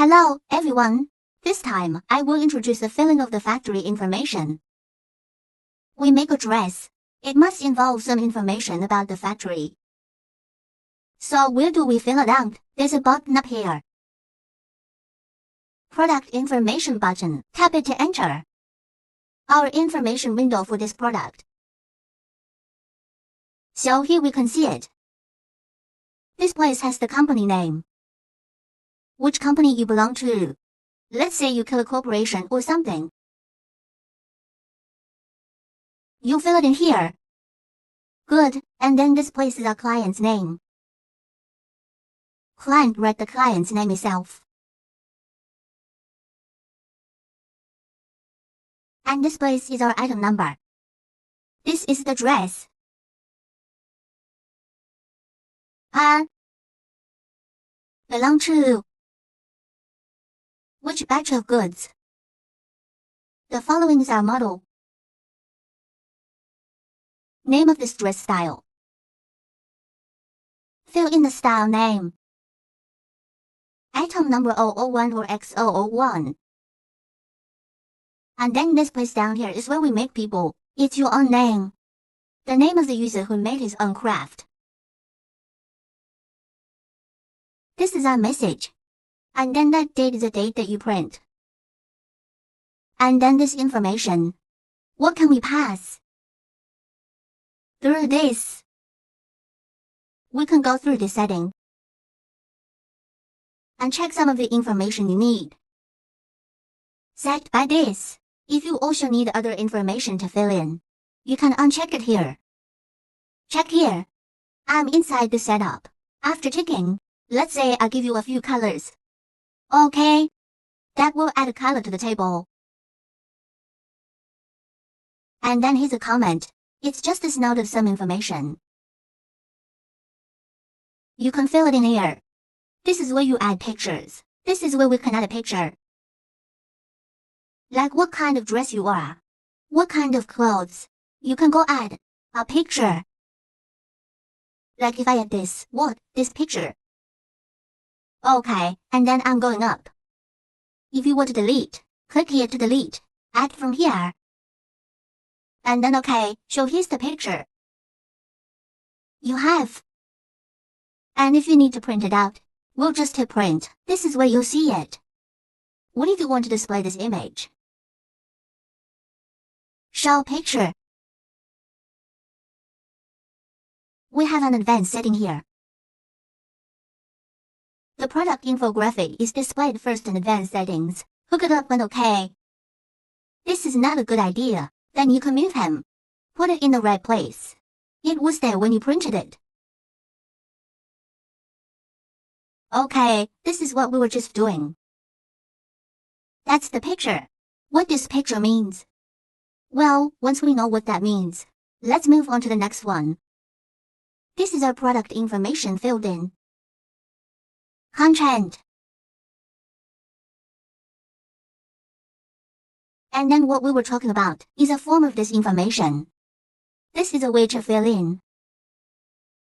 Hello, everyone. This time, I will introduce the filling of the factory information. We make a dress. It must involve some information about the factory. So where do we fill it out? There's a button up here. Product information button. Tap it to enter our information window for this product. So here we can see it. This place has the company name. Which company you belong to. Let's say you kill a corporation or something. You fill it in here. Good, and then this place is our client's name. Client write the client's name itself. And this place is our item number. This is the dress. Belong to which batch of goods? The following is our model. Name of this dress style. Fill in the style name. Item number 001 or X001. And then this place down here is where we make people. It's your own name. The name of the user who made his own craft. This is our message. And then that date is the date that you print. And then this information. What can we pass? Through this. We can go through this setting and check some of the information you need. Set by this. If you also need other information to fill in, you can uncheck it here. Check here. I'm inside the setup. After ticking, let's say I give you a few colors. Okay. That will add a color to the table. And then here's a comment. It's just a note of some information. You can fill it in here. This is where you add pictures. This is where we can add a picture. Like what kind of dress you are. What kind of clothes. You can go add a picture. Like if I add this, this picture. Okay, and then I'm going up. If you want to delete, click here to delete. Add from here. And then okay, so here's the picture. You have. And if you need to print it out, we'll just hit print. This is where you'll see it. What if you want to display this image? Show picture. We have an advanced setting here. The product infographic is displayed first in advanced settings. Hook it up and OK. This is not a good idea. Then you can move him. Put it in the right place. It was there when you printed it. Okay, this is what we were just doing. That's the picture. What this picture means? Well, once we know what that means, let's move on to the next one. This is our product information filled in. Content. And then what we were talking about is a form of this information. This is a way to fill in.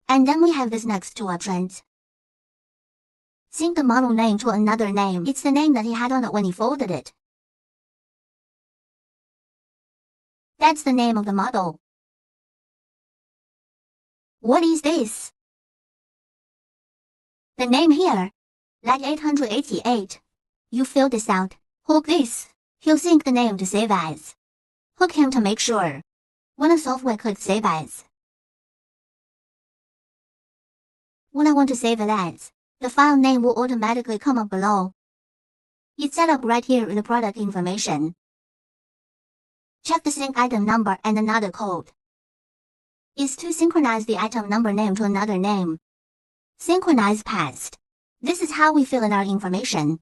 And then we have this next two options. Sync the model name to another name. It's the name that he had on it when he folded it. That's the name of the model. What is this? The name here. Like 888. You fill this out. Hook this. He'll sync the name to save as. Hook him to make sure. When a software clicks save as. When I want to save it as, the file name will automatically come up below. It's set up right here in the product information. Check the sync item number and another code. Is to synchronize the item number name to another name. Synchronize past. This is how we fill in our information.